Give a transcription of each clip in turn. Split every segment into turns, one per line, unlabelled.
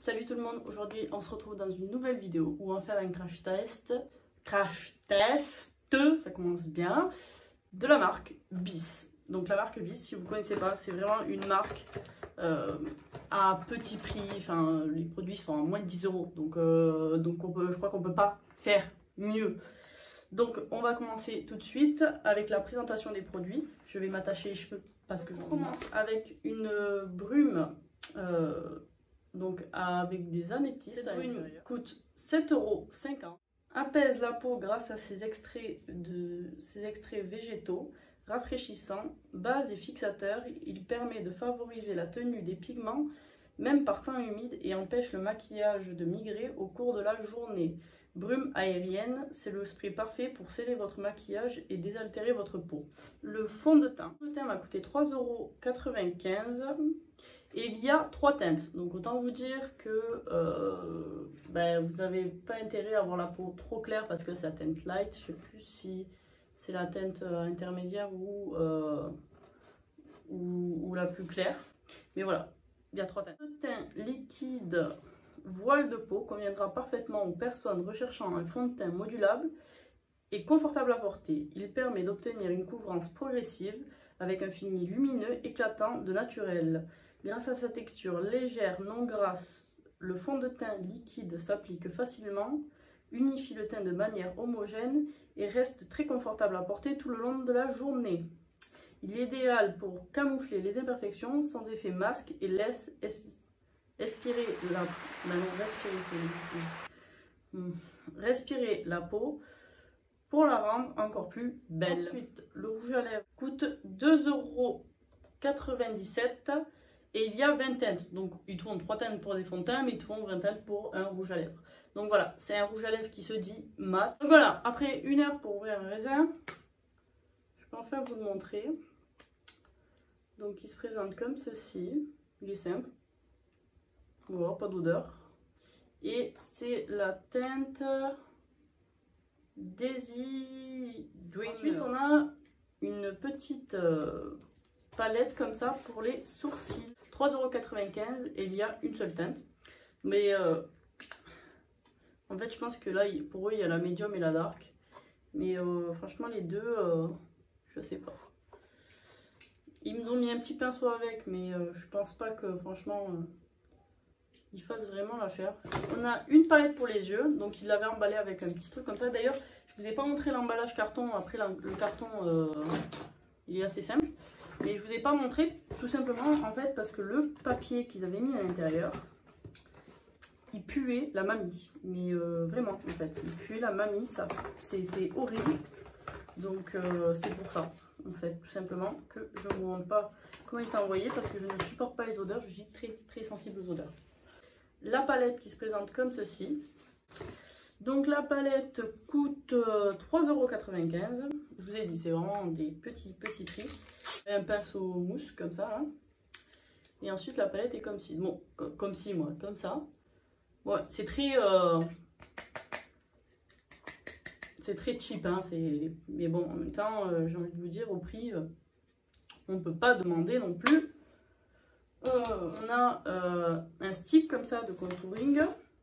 Salut tout le monde, aujourd'hui on se retrouve dans une nouvelle vidéo où on va faire un crash test, ça commence bien, de la marque Bis. Donc la marque Bis, si vous ne connaissez pas, c'est vraiment une marque à petit prix, enfin les produits sont à moins de 10 €, donc je crois qu'on ne peut pas faire mieux. Donc on va commencer tout de suite avec la présentation des produits. Je vais m'attacher les cheveux parce que je commence avec une brume donc avec des améthystes. Cette brume coûte 7,50 €. Apaise la peau grâce à ses extraits végétaux rafraîchissants, base et fixateur. Il permet de favoriser la tenue des pigments même par temps humide et empêche le maquillage de migrer au cours de la journée. Brume aérienne, c'est le spray parfait pour sceller votre maquillage et désaltérer votre peau. Le fond de teint. Le teint m'a coûté 3,95 € et il y a 3 teintes. Donc autant vous dire que vous n'avez pas intérêt à avoir la peau trop claire parce que c'est la teinte light. Je ne sais plus si c'est la teinte intermédiaire ou la plus claire. Mais voilà, il y a 3 teintes. Le teint liquide voile de peau conviendra parfaitement aux personnes recherchant un fond de teint modulable et confortable à porter. Il permet d'obtenir une couvrance progressive avec un fini lumineux, éclatant, de naturel. Grâce à sa texture légère, non grasse, le fond de teint liquide s'applique facilement, unifie le teint de manière homogène et reste très confortable à porter tout le long de la journée. Il est idéal pour camoufler les imperfections sans effet masque et laisse respirer la peau pour la rendre encore plus belle. Ensuite, le rouge à lèvres coûte 2,97 € et il y a 20 teintes. Donc ils te font 3 teintes pour des fonds de teint, mais ils te font 20 teintes pour un rouge à lèvres. Donc voilà, c'est un rouge à lèvres qui se dit mat. Donc voilà, après 1 heure pour ouvrir un raisin, je peux enfin vous le montrer. Donc il se présente comme ceci, il est simple. Voilà, pas d'odeur. Et c'est la teinte Daisy Dreamer. Ensuite, on a une petite palette comme ça pour les sourcils. 3,95 € et il y a une seule teinte. Mais en fait, je pense que là, pour eux, il y a la médium et la dark. Mais franchement, les deux, je sais pas. Ils nous ont mis un petit pinceau avec, mais je pense pas que franchement ils fassent vraiment l'affaire. On a une palette pour les yeux, donc il l'avait emballé avec un petit truc comme ça. D'ailleurs, je vous ai pas montré l'emballage carton. Après, le carton il est assez simple, mais je vous ai pas montré tout simplement en fait parce que le papier qu'ils avaient mis à l'intérieur, il puait la mamie. Mais vraiment, en fait, il puait la mamie, ça, c'est horrible. Donc c'est pour ça. En fait, tout simplement que je ne vous montre pas comment il est envoyé parce que je ne supporte pas les odeurs, je suis très sensible aux odeurs. La palette qui se présente comme ceci. Donc la palette coûte 3,95 €. Je vous ai dit, c'est vraiment des petits prix. Un pinceau mousse comme ça. Hein. Et ensuite la palette est comme ci. Bon, comme ça. Ouais, c'est très cheap, hein, mais bon, en même temps, j'ai envie de vous dire, au prix, on ne peut pas demander non plus. On a un stick comme ça de contouring.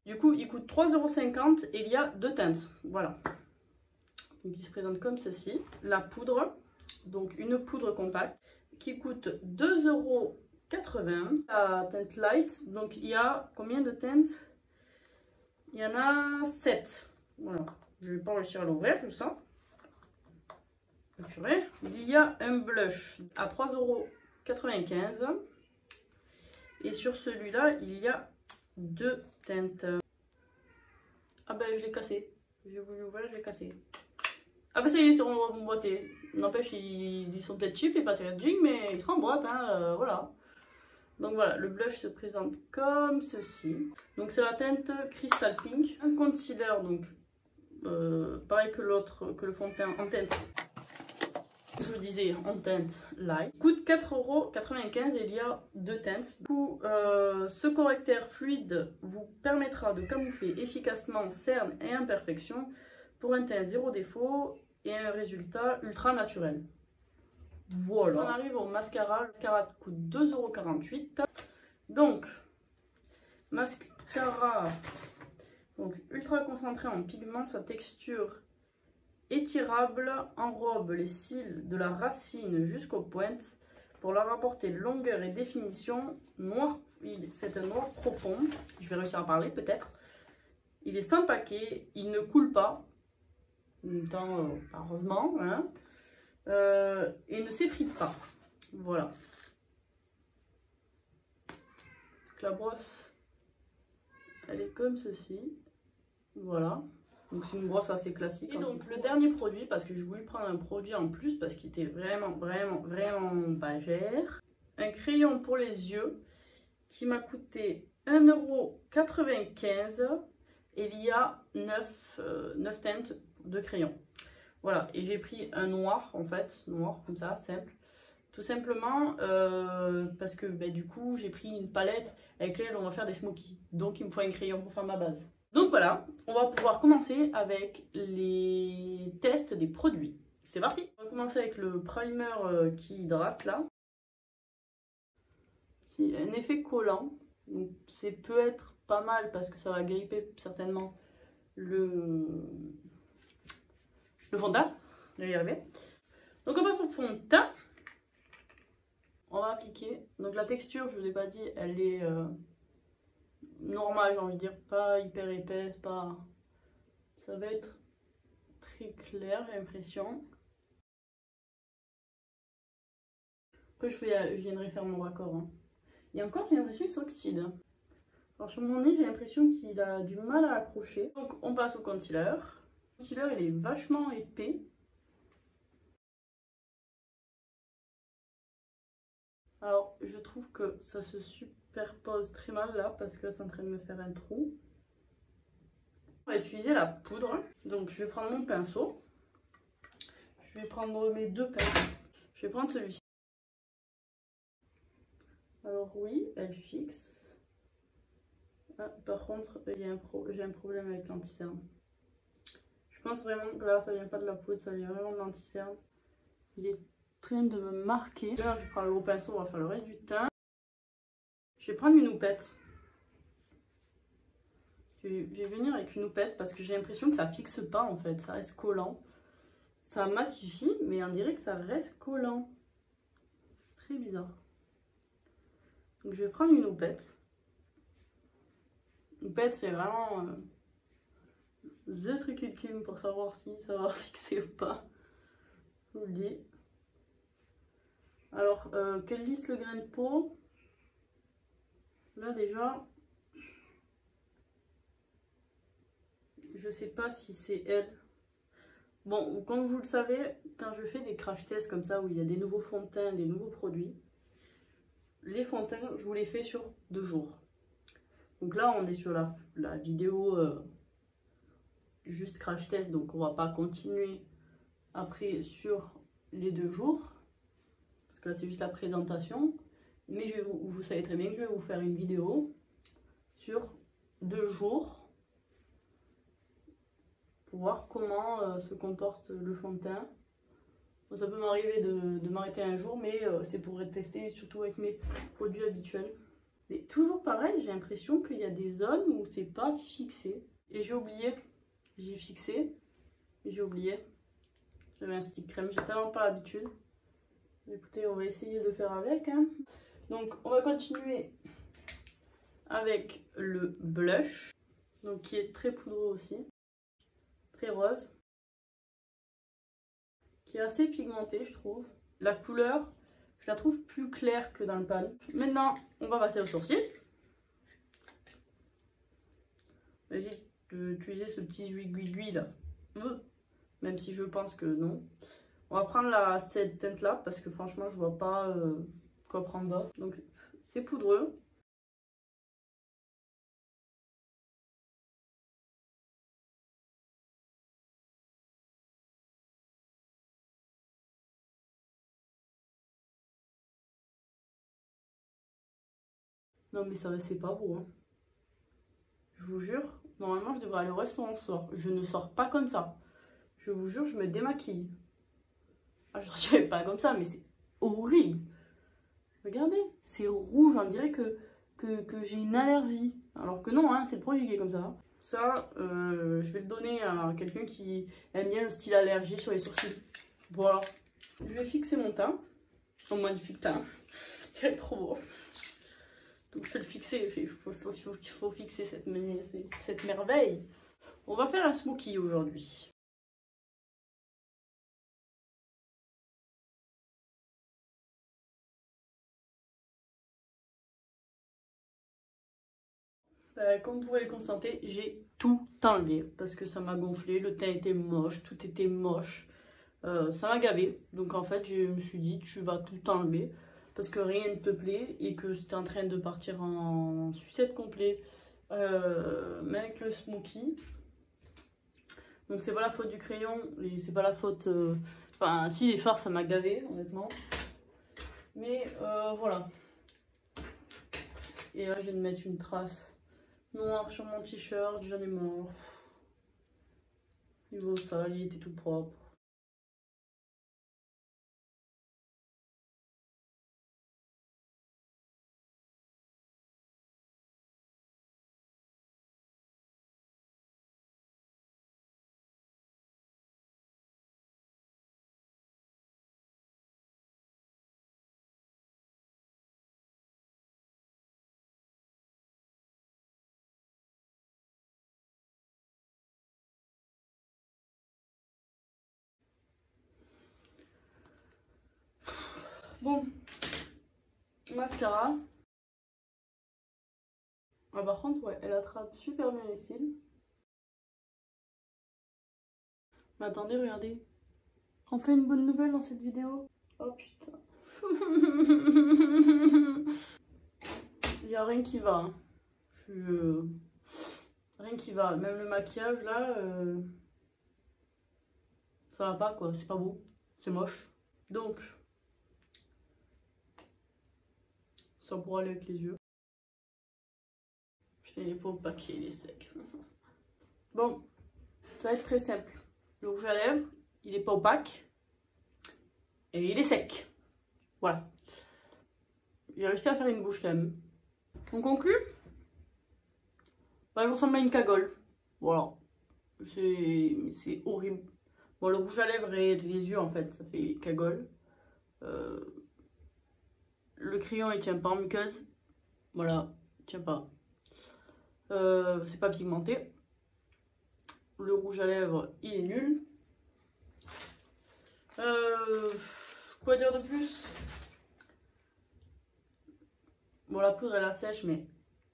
Du coup, il coûte 3,50 € et il y a 2 teintes. Voilà. Donc, il se présente comme ceci. La poudre, donc une poudre compacte, qui coûte 2,80 €. La teinte light, donc il y a combien de teintes? Il y en a 7. Voilà. Je ne vais pas réussir à l'ouvrir, tout ça. Il y a un blush à 3,95 €. Et sur celui-là, il y a 2 teintes. Ah ben, je l'ai cassé. J'ai voulu ouvrir, je l'ai cassé. Ah ben, ça y est, ils sont emboîtés. N'empêche, ils sont peut-être cheap, les packaging, mais ils sont en boîte, hein, voilà. Donc voilà, le blush se présente comme ceci. Donc c'est la teinte Crystal Pink. Un concealer, donc pareil que l'autre, que le fond de teint en teinte, je vous disais en teinte light. Il coûte 4,95 € et il y a 2 teintes. Du coup, ce correcteur fluide vous permettra de camoufler efficacement cernes et imperfections pour un teint zéro défaut et un résultat ultra naturel. Voilà. On arrive au mascara. Le mascara coûte 2,48 €. Donc, Cara. Donc ultra concentré en pigment, sa texture étirable enrobe les cils de la racine jusqu'aux pointes pour leur apporter longueur et définition. Noir, c'est un noir profond. Je vais réussir à parler peut-être. Il est sans paquet, il ne coule pas. En même temps, heureusement, hein. Et ne s'effrite pas. Voilà. Donc, la brosse, elle est comme ceci. Voilà. Donc c'est une brosse assez classique. Et donc le dernier produit, parce que je voulais prendre un produit en plus parce qu'il était vraiment pas cher. Un crayon pour les yeux qui m'a coûté 1,95 € et il y a 9 teintes de crayon. Voilà, et j'ai pris un noir en fait, noir comme ça, simple. Tout simplement parce que du coup j'ai pris une palette avec laquelle on va faire des smokies. Donc il me faut un crayon pour faire ma base. Donc voilà, on va pouvoir commencer avec les tests des produits. C'est parti! On va commencer avec le primer qui hydrate là. C'est un effet collant. Donc c'est peut être pas mal parce que ça va gripper certainement le fond de teint. Je vais y arriver. Donc on passe au fond de teint. On va appliquer. Donc la texture, je vous ai pas dit, elle est normale, j'ai envie de dire, pas hyper épaisse, pas. Ça va être très clair, j'ai l'impression. Après je viendrai faire mon raccord. Hein. Et encore j'ai l'impression qu'il s'oxyde. Alors sur mon nez j'ai l'impression qu'il a du mal à accrocher. Donc on passe au concealer. Le concealer il est vachement épais. Alors je trouve que ça se superpose très mal là parce que c'est en train de me faire un trou. On va utiliser la poudre. Donc je vais prendre mon pinceau. Je vais prendre mes deux pinceaux. Je vais prendre celui-ci. Alors oui, elle fixe. Ah, par contre, j'ai un problème avec l'anti-cerne. Je pense vraiment que là, ça vient pas de la poudre, ça vient vraiment de l'anti-cerne. Il est en train de me marquer. Là, je vais prendre le gros pinceau, on va faire le reste du teint. Je vais prendre une houppette. Je vais venir avec une houppette parce que j'ai l'impression que ça fixe pas en fait, ça reste collant. Ça matifie, mais on dirait que ça reste collant. C'est très bizarre. Donc je vais prendre une houppette. Houppette, c'est vraiment the truc ultime pour savoir si ça va fixer ou pas. Je vous le dis. Alors, quelle lisse le grain de peau? Là déjà, je sais pas si c'est elle. Bon, comme vous le savez, quand je fais des crash tests comme ça où il y a des nouveaux fonds de teint, des nouveaux produits, les fonds de teint, je vous les fais sur 2 jours. Donc là, on est sur la vidéo juste crash test, donc on va pas continuer après sur les 2 jours. Parce que là, c'est juste la présentation. Mais vous savez très bien que je vais vous faire une vidéo sur 2 jours pour voir comment se comporte le fond de teint. Bon, ça peut m'arriver de m'arrêter un jour, mais c'est pour tester surtout avec mes produits habituels. Mais toujours pareil, j'ai l'impression qu'il y a des zones où c'est pas fixé. Et j'ai oublié, j'ai fixé, et j'ai oublié. J'avais un stick crème, j'ai tellement pas l'habitude. Écoutez, on va essayer de faire avec. Hein. Donc on va continuer avec le blush, donc qui est très poudreux aussi, très rose, qui est assez pigmenté je trouve. La couleur, je la trouve plus claire que dans le pan. Maintenant, on va passer au sourcil. J'hésite d'utiliser ce petit aiguille là, même si je pense que non. On va prendre cette teinte là parce que franchement, je vois pas quoi prendre d'autre. Donc, c'est poudreux. Non mais ça c'est pas beau hein. Je vous jure, normalement je devrais aller au restaurant ce soir. Je ne sors pas comme ça. Je vous jure, je me démaquille. Ah, je ne sortirais pas comme ça, mais c'est horrible. Regardez, c'est rouge, on dirait que j'ai une allergie. Alors que non, hein, c'est le produit qui est comme ça. Ça, je vais le donner à quelqu'un qui aime bien le style allergie sur les sourcils. Voilà. Je vais fixer mon teint. Mon magnifique teint. Il est trop beau. Donc je vais le fixer. Il faut fixer cette merveille. On va faire un smokey aujourd'hui. Comme vous pouvez le constater, j'ai tout enlevé parce que ça m'a gonflé, le teint était moche, tout était moche. Ça m'a gavé, donc en fait je me suis dit tu vas tout enlever parce que rien ne te plaît et que c'était en train de partir en sucette complet, mais avec le smokey. Donc c'est pas la faute du crayon et c'est pas la faute... Enfin si, les fards ça m'a gavé honnêtement. Mais voilà. Et là je viens de mettre une trace noire sur mon t-shirt, j'en ai marre. Niveau sale, il était tout propre. Bon, mascara. Ah, par contre, ouais, elle attrape super bien les cils. Mais attendez, regardez. On fait une bonne nouvelle dans cette vidéo. Oh putain. Il n'y a rien qui va. Hein. Rien qui va. Même le maquillage là, ça va pas quoi. C'est pas beau. C'est moche. Donc, ça pourra aller avec les yeux. Putain, il est pas opaque, il est sec. Bon, ça va être très simple. Le rouge à lèvres, il est pas opaque. Et il est sec. Voilà. J'ai réussi à faire une bouche quand même. On conclut? Bah, je ressemble à une cagole. Voilà. C'est horrible. Bon, le rouge à lèvres et les yeux, en fait, ça fait cagole. Le crayon, il tient pas en muqueuse. Voilà, il tient pas. C'est pas pigmenté. Le rouge à lèvres, il est nul. Quoi dire de plus? Bon, la poudre, elle assèche, mais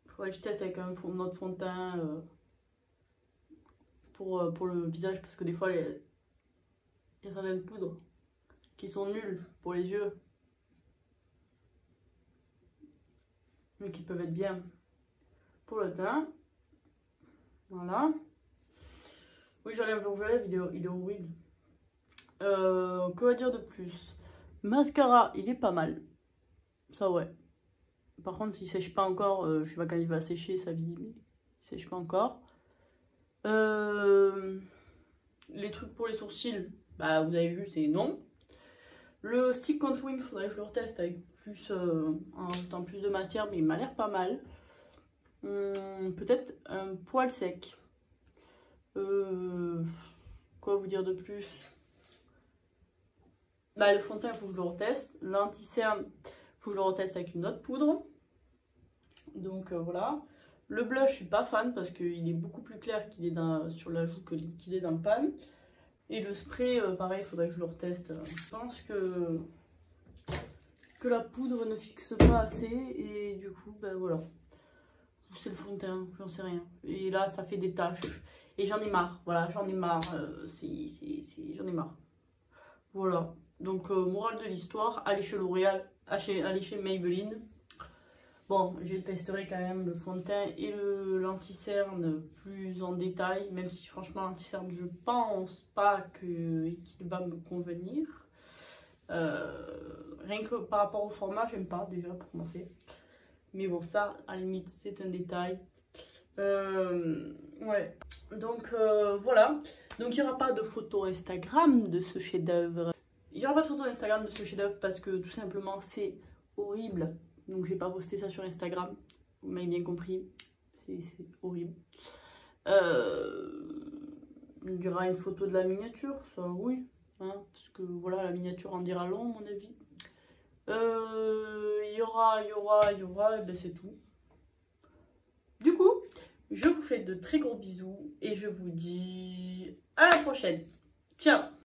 il faudrait que je teste avec un autre fond de teint pour le visage, parce que des fois, il y a certaines poudres qui sont nulles pour les yeux, mais qui peuvent être bien pour le teint. Voilà. Oui, j'enlève le rouge à lèvres, il est horrible. Quoi dire de plus? Mascara, il est pas mal. Ça, ouais. Par contre, s'il sèche pas encore, je sais pas quand il va sécher sa vie, mais il sèche pas encore. Les trucs pour les sourcils, bah vous avez vu, c'est non. Le stick contouring, il faudrait que je le reteste avec plus, en ajoutant plus de matière, mais il m'a l'air pas mal. Peut-être un poil sec. Quoi vous dire de plus? Bah, le fond de teint, il faut que je le reteste. L'anti-cerne, il faut que je le reteste avec une autre poudre. Donc voilà. Le blush, je suis pas fan parce qu'il est beaucoup plus clair qu'il est sur la joue qu'il est dans le pan. Et le spray, pareil, il faudrait que je le reteste. Je pense que la poudre ne fixe pas assez et du coup, ben voilà. C'est le fond de teint, j'en sais rien. Et là, ça fait des taches. Et j'en ai marre, voilà, j'en ai marre. J'en ai marre. Voilà. Donc, morale de l'histoire, allez chez L'Oréal, allez chez Maybelline. Bon, je testerai quand même le fond de teint et l'anti-cerne plus en détail, même si franchement l'anti-cerne je pense pas qu'il va me convenir. Rien que par rapport au format, j'aime pas déjà pour commencer. Mais bon, ça, à la limite, c'est un détail. Ouais, donc voilà. Donc il n'y aura pas de photo Instagram de ce chef-d'œuvre. Il n'y aura pas de photo Instagram de ce chef-d'œuvre parce que tout simplement c'est horrible. Donc j'ai pas posté ça sur Instagram. Vous m'avez bien compris. c'est horrible. Il y aura une photo de la miniature, ça oui, hein, parce que voilà, la miniature en dira long à mon avis. Il y aura, et ben c'est tout. Du coup, je vous fais de très gros bisous et je vous dis à la prochaine. Ciao!